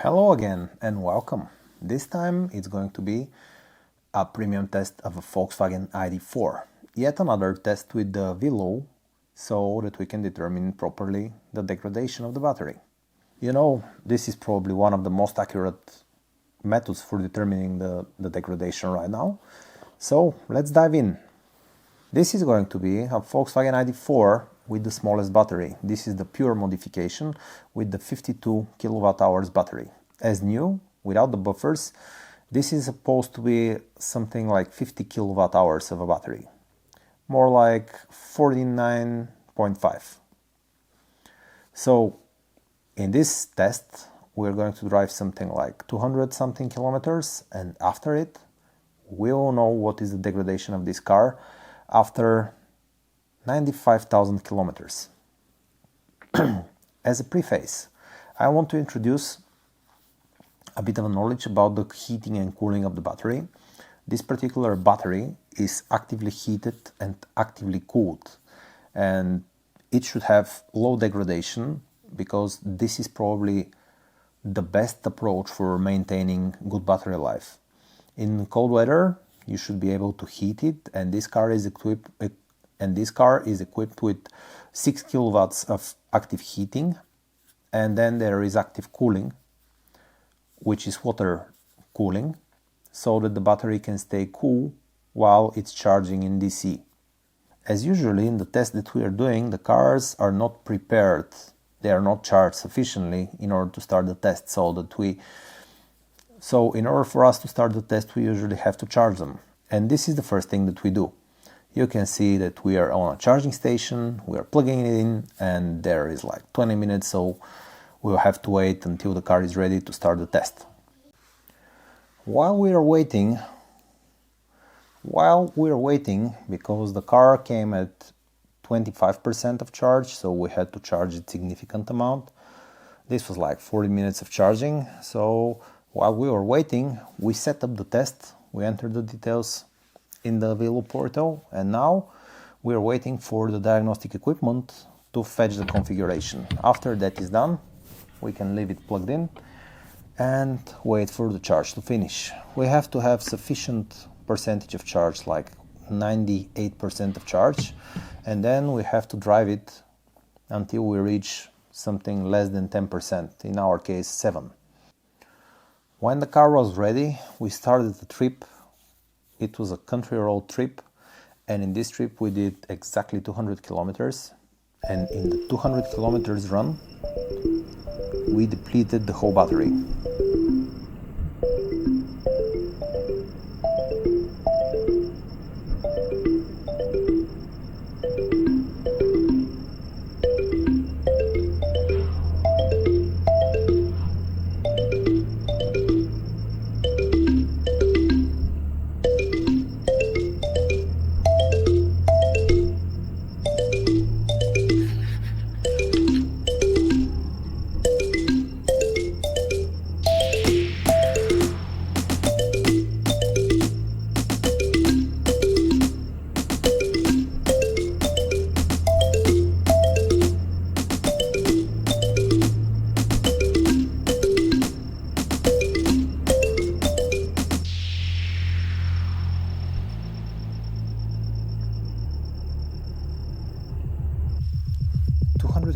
Hello again and welcome. This time it's going to be a premium test of a Volkswagen ID4. Yet another test with the AVILOO so that we can determine properly the degradation of the battery. You know, this is probably one of the most accurate methods for determining the degradation right now. So let's dive in. This is going to be a Volkswagen ID4 with the smallest battery. This is the pure modification with the 52 kilowatt-hours battery. As new, without the buffers, this is supposed to be something like 50 kilowatt-hours of a battery. More like 49.5. So in this test, we're going to drive something like 200 something kilometers, and after it, we will know what is the degradation of this car after 95,000 kilometers. As a preface, I want to introduce a bit of knowledge about the heating and cooling of the battery. This particular battery is actively heated and actively cooled, and it should have low degradation because this is probably the best approach for maintaining good battery life. In cold weather, you should be able to heat it, and this car is equipped with 6 kilowatts of active heating, and then there is active cooling, which is water cooling, so that the battery can stay cool while it's charging in DC. As usually in the test that we are doing, the cars are not prepared, they are not charged sufficiently in order to start the test, so in order for us to start the test, we usually have to charge them. And this is the first thing that we do. You can see that we are on a charging station, we are plugging it in, and there is like 20 minutes, so we'll have to wait until the car is ready to start the test. While we are waiting, because the car came at 25% of charge, so we had to charge it significant amount. This was like 40 minutes of charging, so while we were waiting, we set up the test, we entered the details in the AVILOO portal, and now we are waiting for the diagnostic equipment to fetch the configuration. After that is done, we can leave it plugged in and wait for the charge to finish. We have to have sufficient percentage of charge, like 98% of charge, and then we have to drive it until we reach something less than 10%, in our case 7%. When the car was ready, we started the trip. It was a country road trip, and in this trip we did exactly 200 kilometers, and in the 200 kilometers run, we depleted the whole battery.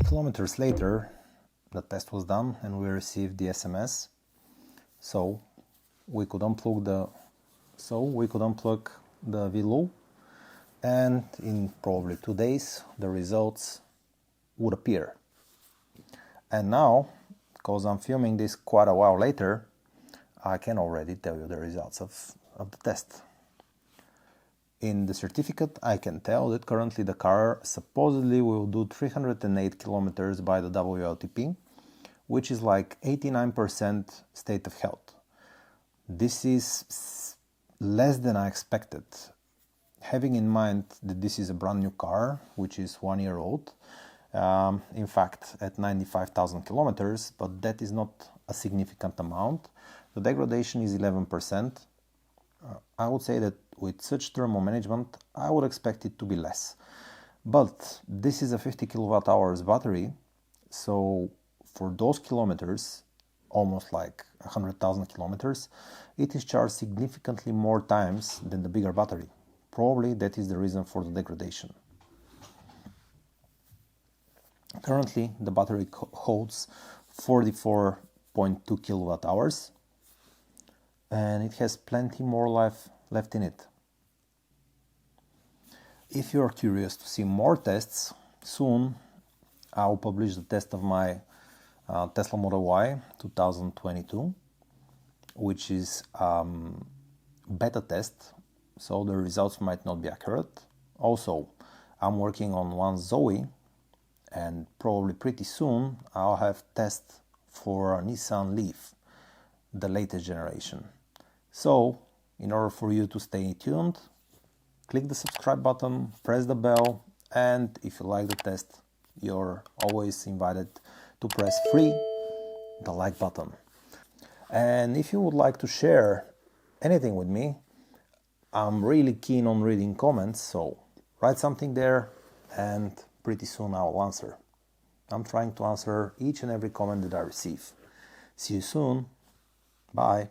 Kilometers later, the test was done and we received the SMS, so we could unplug the AVILOO, and in probably 2 days the results would appear. And now, because I'm filming this quite a while later, I can already tell you the results of the test. In the certificate, I can tell that currently the car supposedly will do 308 kilometers by the WLTP, which is like 89% state of health. This is less than I expected, having in mind that this is a brand new car, which is 1 year old, in fact at 95,000 kilometers, but that is not a significant amount. The degradation is 11%. I would say that with such thermal management, I would expect it to be less. But this is a 50 kilowatt hours battery, so for those kilometers, almost like 100,000 kilometers, it is charged significantly more times than the bigger battery. Probably that is the reason for the degradation. Currently, the battery holds 44.2 kilowatt hours, and it has plenty more life left in it. If you are curious to see more tests, soon I'll publish the test of my Tesla Model Y 2022, which is beta test, so the results might not be accurate. Also, I'm working on one Zoe, and probably pretty soon I'll have tests for a Nissan Leaf, the latest generation. So, in order for you to stay tuned, click the subscribe button, press the bell, and if you like the test, you're always invited to press free the like button. And if you would like to share anything with me, I'm really keen on reading comments, so write something there and pretty soon I'll answer. I'm trying to answer each and every comment that I receive. See you soon. Bye.